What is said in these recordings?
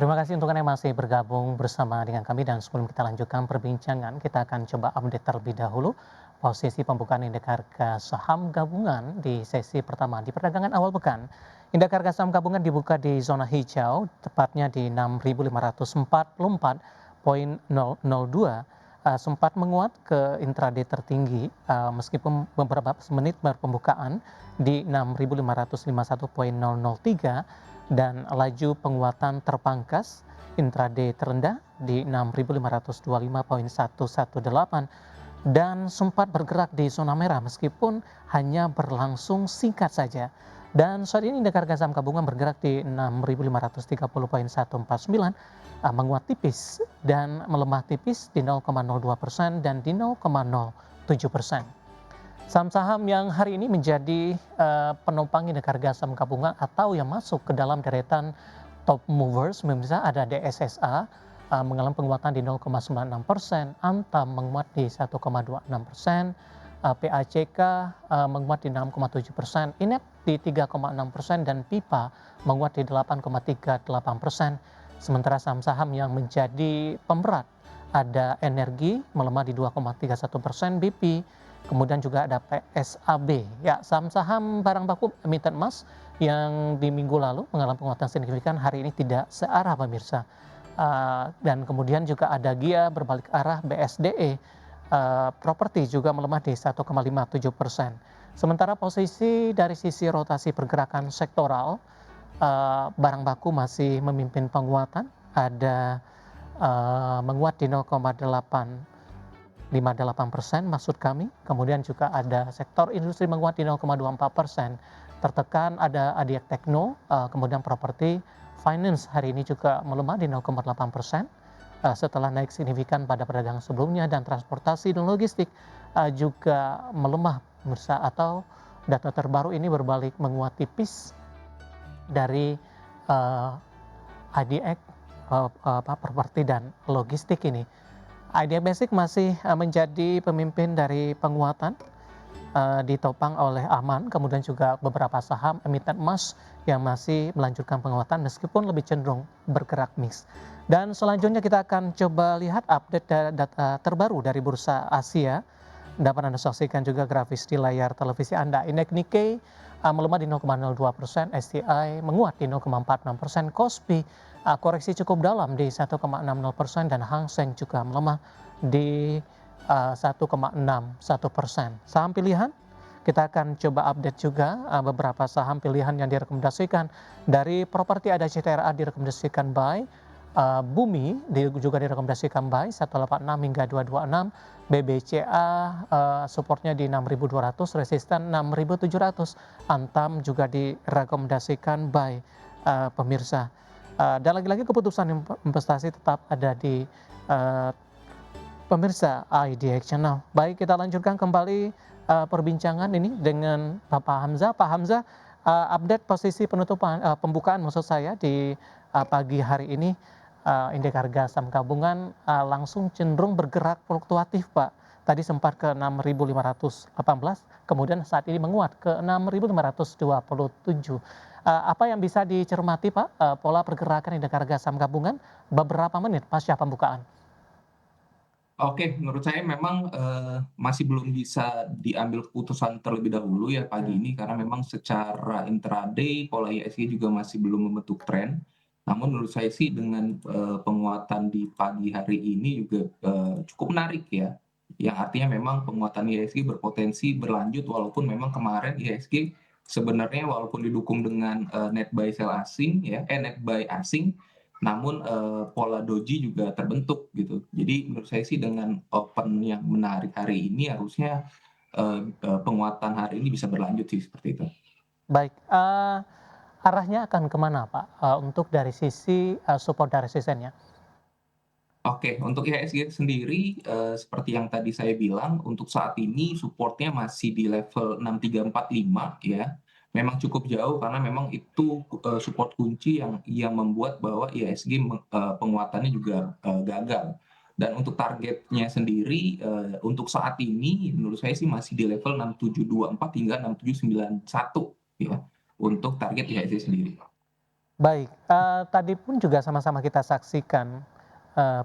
Terima kasih untuk Anda yang masih bergabung bersama dengan kami dan sebelum kita lanjutkan perbincangan, kita akan coba update terlebih dahulu posisi pembukaan indeks harga saham gabungan di sesi pertama di perdagangan awal pekan. Indeks harga saham gabungan dibuka di zona hijau, tepatnya di 6.544,002, sempat menguat ke intraday tertinggi meskipun beberapa menit pembukaan di 6.551,003 dan laju penguatan terpangkas intraday terendah di 6.525,118 dan sempat bergerak di zona merah meskipun hanya berlangsung singkat saja. Dan saat ini indeks harga saham gabungan bergerak di 6.530,149, menguat tipis dan melemah tipis di 0,02% dan di 0,07%. Saham-saham yang hari ini menjadi penopang indeks harga saham gabungan atau yang masuk ke dalam deretan top movers, misalnya ada DSSA mengalami penguatan di 0,96%, Antam menguat di 1,26%, PACK menguat di 6,7%, INET di 3,6% dan PIPA menguat di 8,38%. Sementara saham-saham yang menjadi pemberat ada energi melemah di 2,31%, BP, kemudian juga ada PSAB. Ya, saham-saham barang baku emiten emas yang di minggu lalu mengalami penguatan signifikan hari ini tidak searah pemirsa. Dan kemudian juga ada GIA berbalik arah BSDE, properti juga melemah di 1,57%. Sementara posisi dari sisi rotasi pergerakan sektoral, barang baku masih memimpin penguatan, ada menguat di 0,858% maksud kami. Kemudian juga ada sektor industri menguat di 0,24%. Tertekan ada Adiak Tekno, kemudian properti, finance hari ini juga melemah di 0,8%. Setelah naik signifikan pada perdagangan sebelumnya, dan transportasi dan logistik juga melemah pemirsa, atau data terbaru ini berbalik menguat tipis dari IDX, properti dan logistik ini. Idea Basic masih menjadi pemimpin dari penguatan, ditopang oleh Aman, kemudian juga beberapa saham emiten emas yang masih melanjutkan penguatan meskipun lebih cenderung bergerak mix. Dan selanjutnya kita akan coba lihat update data terbaru dari Bursa Asia. Dapat Anda saksikan juga grafis di layar televisi Anda. Indeks Nikkei melemah di 0,02%, STI menguat di 0,46%, Kospi koreksi cukup dalam di 1,60% dan Hang Seng juga melemah di 1,61%. Saham pilihan kita akan coba update juga beberapa saham pilihan yang direkomendasikan. Dari properti ada CTRA direkomendasikan buy, Bumi juga direkomendasikan buy 186 hingga 226, BBCA supportnya di 6.200, resisten 6.700, Antam juga direkomendasikan buy pemirsa. Dan lagi-lagi keputusan investasi tetap ada di pemirsa IDX Channel. Baik, kita lanjutkan kembali perbincangan ini dengan Bapak Hamzah. Pak Hamzah, update posisi penutupan pembukaan maksud saya di pagi hari ini, indeks harga saham gabungan langsung cenderung bergerak fluktuatif, Pak. Tadi sempat ke 6.518, kemudian saat ini menguat ke 6.527. Apa yang bisa dicermati, Pak, pola pergerakan indeks harga saham gabungan beberapa menit pasca pembukaan? Oke, menurut saya memang, masih belum bisa diambil keputusan terlebih dahulu ya pagi ini, karena memang secara intraday pola IHSG juga masih belum membentuk tren. Namun menurut saya sih dengan, penguatan di pagi hari ini juga, cukup menarik ya, yang artinya memang penguatan IHSG berpotensi berlanjut walaupun memang kemarin IHSG sebenarnya walaupun didukung dengan, net buy sell asing ya, net buy asing, namun, pola doji juga terbentuk gitu. Jadi menurut saya sih dengan open yang menarik hari ini harusnya, penguatan hari ini bisa berlanjut sih seperti itu. Baik, arahnya akan kemana, Pak, untuk dari sisi support dan resistennya? Oke, untuk IHSG sendiri, seperti yang tadi saya bilang, untuk saat ini supportnya masih di level 6.345 ya. Memang cukup jauh karena memang itu, support kunci yang membuat bahwa IHSG penguatannya juga, gagal. Dan untuk targetnya sendiri, untuk saat ini menurut saya sih masih di level 6.724 hingga 6.791 ya, untuk target IHSG sendiri. Baik, tadi pun juga sama-sama kita saksikan,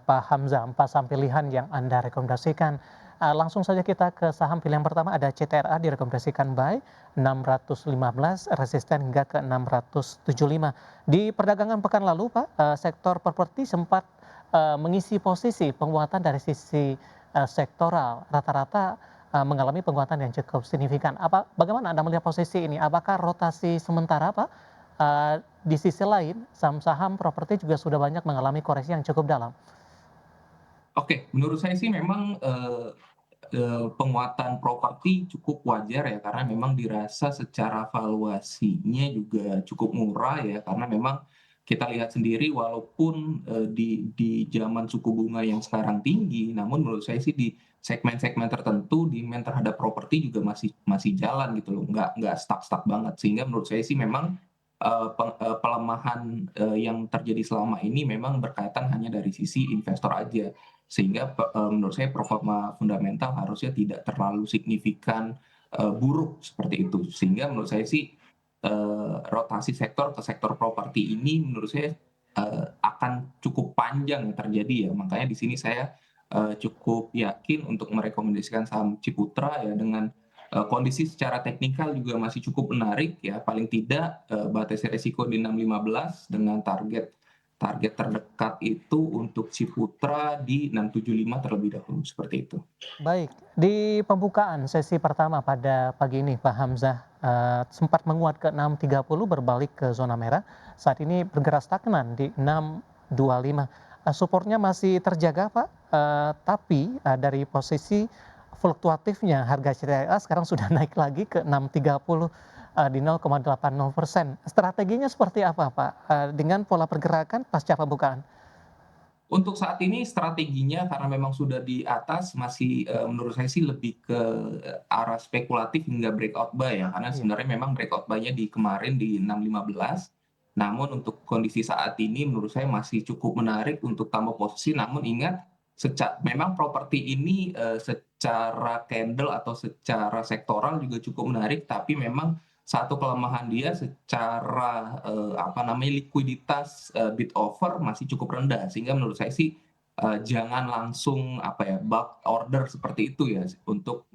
Pak Hamzah, 4 saham pilihan yang Anda rekomendasikan. Langsung saja kita ke saham pilihan pertama ada CTRA direkomendasikan buy 615, resisten hingga ke 675. Di perdagangan pekan lalu Pak, sektor properti sempat, mengisi posisi penguatan dari sisi, sektoral. Rata-rata, mengalami penguatan yang cukup signifikan. Bagaimana Anda melihat posisi ini? Apakah rotasi sementara Pak? Di sisi lain, saham-saham properti juga sudah banyak mengalami koreksi yang cukup dalam. Oke, menurut saya sih memang, penguatan properti cukup wajar ya, karena memang dirasa secara valuasinya juga cukup murah ya, karena memang kita lihat sendiri walaupun, di zaman suku bunga yang sekarang tinggi, namun menurut saya sih di segmen-segmen tertentu demand terhadap properti juga masih masih jalan gitu loh, nggak stuck-stuck banget. Sehingga menurut saya sih memang, pelemahan, yang terjadi selama ini memang berkaitan hanya dari sisi investor aja. Sehingga menurut saya performa fundamental harusnya tidak terlalu signifikan, buruk seperti itu. Sehingga menurut saya sih, rotasi sektor ke sektor properti ini menurut saya, akan cukup panjang terjadi ya. Makanya di sini saya, cukup yakin untuk merekomendasikan saham Ciputra ya dengan, kondisi secara teknikal juga masih cukup menarik ya, paling tidak, batas resiko di 6.15 dengan target target terdekat itu untuk Ciputra di 675 terlebih dahulu, seperti itu. Baik, di pembukaan sesi pertama pada pagi ini Pak Hamzah, sempat menguat ke 630 berbalik ke zona merah, saat ini bergerak stagnan di 625. Supportnya masih terjaga Pak, tapi, dari posisi fluktuatifnya harga CTLA sekarang sudah naik lagi ke 630, di 0,80%. Strateginya seperti apa Pak, dengan pola pergerakan pasca pembukaan? Untuk saat ini strateginya karena memang sudah di atas masih, menurut saya sih lebih ke arah spekulatif hingga breakout buy ya, karena Iya. sebenarnya memang breakout buy-nya di kemarin di 6.15. Namun untuk kondisi saat ini menurut saya masih cukup menarik untuk tambah posisi, namun ingat memang properti ini, secara candle atau secara sektoral juga cukup menarik, tapi memang satu kelemahan dia secara, apa namanya, likuiditas, bid offer masih cukup rendah. Sehingga menurut saya sih, jangan langsung, apa ya, bulk order seperti itu ya, untuk,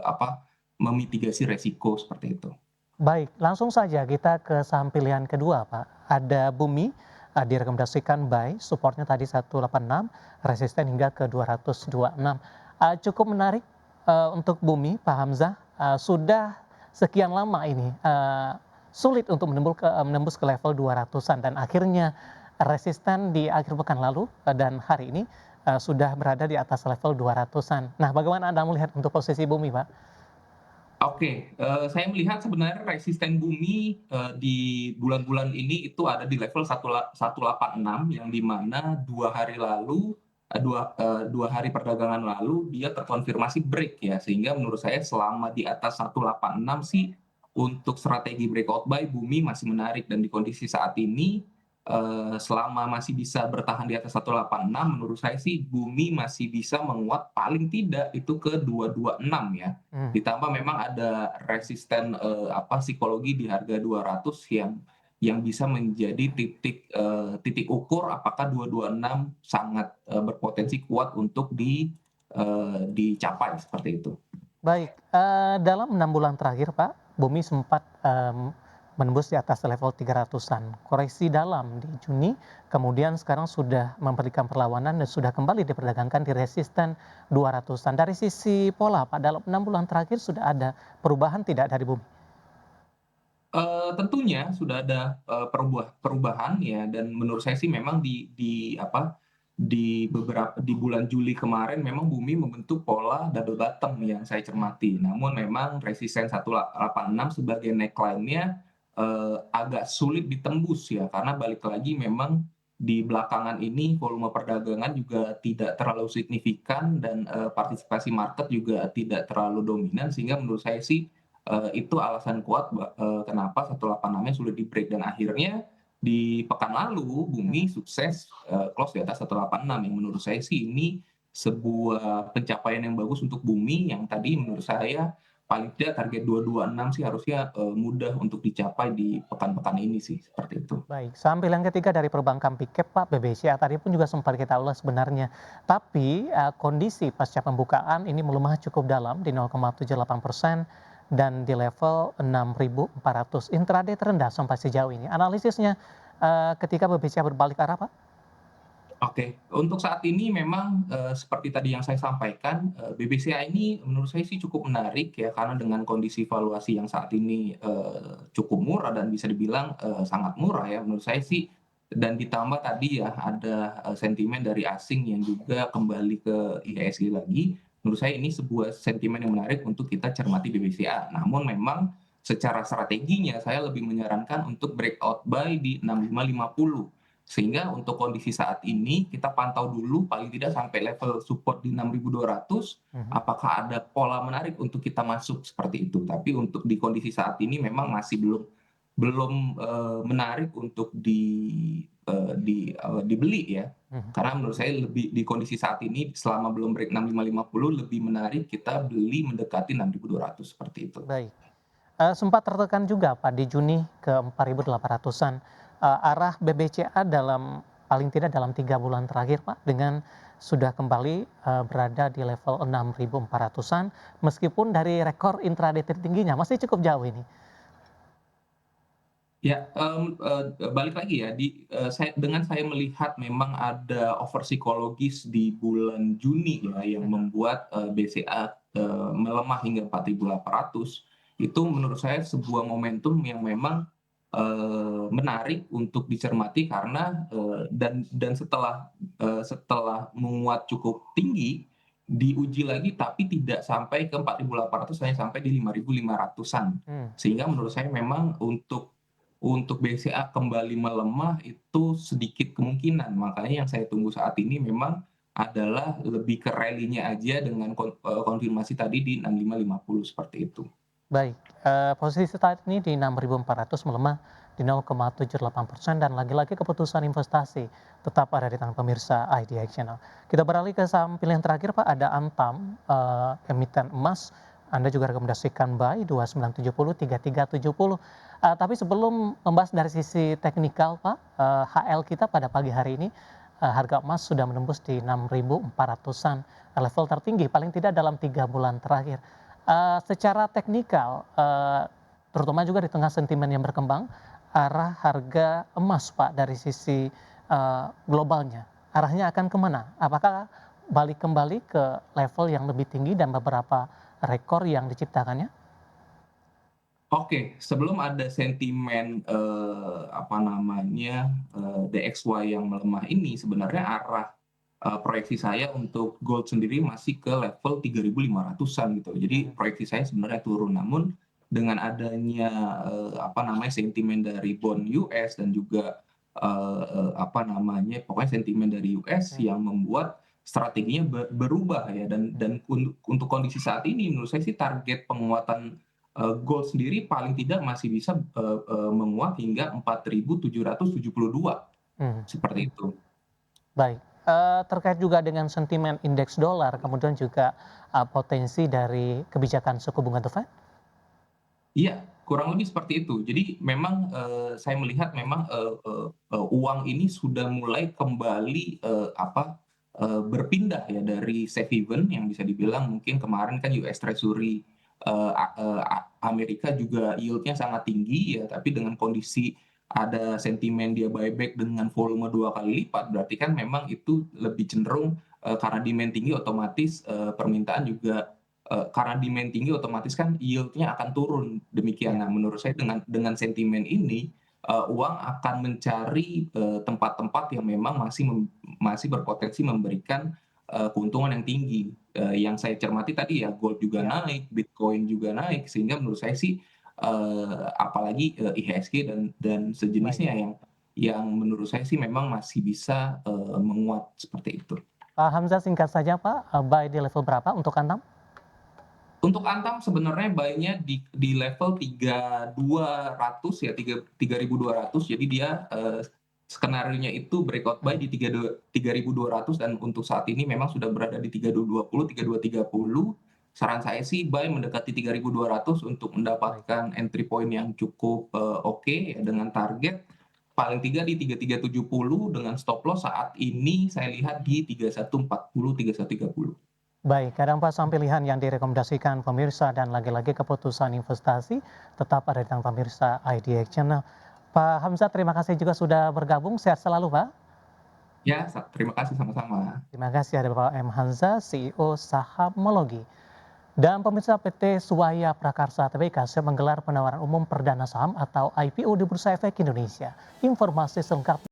apa, memitigasi resiko seperti itu. Baik, langsung saja kita ke saham pilihan kedua, Pak. Ada Bumi, direkomendasikan buy, supportnya tadi 186, resisten hingga ke 226. Cukup menarik, untuk Bumi, Pak Hamzah, sudah sekian lama ini, sulit untuk menembus ke level 200-an dan akhirnya resisten di akhir pekan lalu, dan hari ini, sudah berada di atas level 200-an. Nah, bagaimana Anda melihat untuk posisi Bumi, Pak? Oke, saya melihat sebenarnya resisten bumi, di bulan-bulan ini itu ada di level 186 yang di mana 2 hari lalu, 2 hari perdagangan lalu dia terkonfirmasi break ya, sehingga menurut saya selama di atas 186 sih untuk strategi breakout buy bumi masih menarik dan di kondisi saat ini, selama masih bisa bertahan di atas 186 menurut saya sih bumi masih bisa menguat paling tidak itu ke 226 ya. Hmm. Ditambah memang ada resisten, apa, psikologi di harga 200 yang bisa menjadi titik ukur apakah 226 sangat, berpotensi kuat untuk dicapai, seperti itu. Baik, dalam 6 bulan terakhir Pak, Bumi sempat, menembus di atas level 300-an. Koreksi dalam di Juni, kemudian sekarang sudah memberikan perlawanan dan sudah kembali diperdagangkan di resisten 200-an. Dari sisi pola Pak, dalam 6 bulan terakhir sudah ada perubahan tidak dari Bumi? Tentunya sudah ada, perubahan ya dan menurut saya sih memang di apa, di bulan Juli kemarin memang bumi membentuk pola double bottom yang saya Mmm, cermati. Namun memang resisten 186 sebagai neckline-nya, agak sulit ditembus ya karena balik lagi memang di belakangan ini volume perdagangan juga tidak terlalu signifikan dan, partisipasi market juga tidak terlalu dominan sehingga menurut saya sih itu alasan kuat kenapa 186-nya sulit di-break dan akhirnya di pekan lalu Bumi mhm. sukses, close di atas 186 yang menurut saya sih ini sebuah pencapaian yang bagus untuk Bumi yang tadi menurut saya, paling tidak target 226 sih harusnya, mudah untuk dicapai di pekan-pekan ini sih, seperti itu. Baik, saham pilihan ketiga dari perbankan Pickup Pak, BBCA tadi pun juga sempat kita ulas sebenarnya. Tapi kondisi pasca pembukaan ini melemah cukup dalam di 0,78% dan di level 6.400. Intraday terendah sampai sejauh ini. Analisisnya ketika BBCA berbalik arah Pak? Oke, untuk saat ini memang, seperti tadi yang saya sampaikan, BBCA ini menurut saya sih cukup menarik ya, karena dengan kondisi valuasi yang saat ini, cukup murah dan bisa dibilang, sangat murah ya menurut saya sih, dan ditambah tadi ya ada, sentimen dari asing yang juga kembali ke IHSG lagi, menurut saya ini sebuah sentimen yang menarik untuk kita cermati BBCA. Namun memang secara strateginya saya lebih menyarankan untuk breakout buy di 6550. Sehingga untuk kondisi saat ini kita pantau dulu paling tidak sampai level support di 6.200, Mhm. apakah ada pola menarik untuk kita masuk seperti itu. Tapi untuk di kondisi saat ini memang masih belum belum, menarik untuk dibeli ya. Mhm. Karena menurut saya lebih di kondisi saat ini selama belum break 6550 lebih menarik kita beli mendekati 6.200 seperti itu. Baik. Sempat tertekan juga Pak di Juni ke 4.800-an. Arah BBCA dalam paling tidak dalam 3 bulan terakhir Pak, dengan sudah kembali, berada di level 6.400-an, meskipun dari rekor intraday tertingginya masih cukup jauh ini. Ya, balik lagi ya dengan saya melihat memang ada over psikologis di bulan Juni ya yang Mhm. membuat, BCA, melemah hingga 4.800, itu menurut saya sebuah momentum yang memang, menarik untuk dicermati karena, dan setelah menguat cukup tinggi, diuji lagi tapi tidak sampai ke 4.800, hanya sampai di 5.500-an. Mmm. Sehingga menurut saya memang untuk BCA kembali melemah itu sedikit kemungkinan, makanya yang saya tunggu saat ini memang adalah lebih ke rally-nya aja dengan konfirmasi tadi di 6550 seperti itu. Baik, posisi saat ini di 6.400 melemah di 0,78% dan lagi-lagi keputusan investasi tetap ada di tangan pemirsa IDX Channel. Kita beralih ke saham pilihan terakhir Pak, ada Antam, emiten emas. Anda juga rekomendasikan buy 2970, 3370. Tapi sebelum membahas dari sisi teknikal Pak, HL kita pada pagi hari ini, harga emas sudah menembus di 6.400-an, level tertinggi paling tidak dalam 3 bulan terakhir. Secara teknikal, terutama juga di tengah sentimen yang berkembang, arah harga emas Pak dari sisi, globalnya, arahnya akan kemana? Apakah balik kembali ke level yang lebih tinggi dan beberapa rekor yang diciptakannya? Oke, sebelum ada sentimen, apa namanya, DXY yang melemah ini sebenarnya arah, proyeksi saya untuk gold sendiri masih ke level 3.500-an gitu. Jadi Mhm. proyeksi saya sebenarnya turun, namun dengan adanya, apa namanya, sentimen dari bond US dan juga, apa namanya, pokoknya sentimen dari US Mhm. yang membuat strateginya berubah ya Mhm. dan untuk kondisi saat ini menurut saya sih target penguatan gold sendiri paling tidak masih bisa, menguat hingga 4.772, Mhm. seperti itu. Baik, terkait juga dengan sentimen indeks dolar, kemudian juga, potensi dari kebijakan suku bunga The Fed? Iya, kurang lebih seperti itu. Jadi memang, saya melihat memang, uang ini sudah mulai kembali, berpindah ya dari safe haven yang bisa dibilang mungkin kemarin kan US Treasury, eee, a eee, a Amerika juga yield-nya sangat tinggi ya, tapi dengan kondisi ada sentimen dia buyback dengan volume 2 kali lipat, berarti kan memang itu lebih cenderung, karena demand tinggi otomatis, permintaan juga. Karena demand tinggi otomatis kan yield-nya akan turun, demikian. Iya. Nah, menurut saya dengan sentimen ini, uang akan mencari, tempat-tempat yang memang masih berpotensi memberikan, keuntungan yang tinggi. Yang saya cermati tadi ya gold juga Iya. naik, Bitcoin juga naik, sehingga menurut saya sih, apalagi, IHSG dan Baik. sejenisnya yang menurut saya sih memang masih bisa, menguat seperti itu. Pak Hamzah singkat saja Pak, buy di level berapa untuk Antam? Untuk Antam sebenarnya buy-nya di level 3.200 ya, 3.200. Jadi dia, skenarionya itu breakout buy Mhm. di 3.200 dan untuk saat ini memang sudah berada di 3.220, 3.230. saran saya sih buy mendekati 3.200 untuk Baik. mendapatkan entry point yang cukup, oke ya dengan target paling tidak di 3370 dengan stop loss saat ini saya lihat di 3140, 3130. Baik, kadang Pak saham pilihan yang direkomendasikan pemirsa dan lagi-lagi keputusan investasi tetap ada di tangan pemirsa IDX Channel. Pak Hamzah, terima kasih juga sudah bergabung. Sehat selalu, Pak. Ya, terima kasih sama-sama. Terima kasih ada Bapak M. Hamzah, CEO Sahamologi. Dan pemirsa PT Suwaya Prakarsa Tbk menggelar penawaran umum perdana saham atau IPO di Bursa Efek Indonesia. Informasi selengkapnya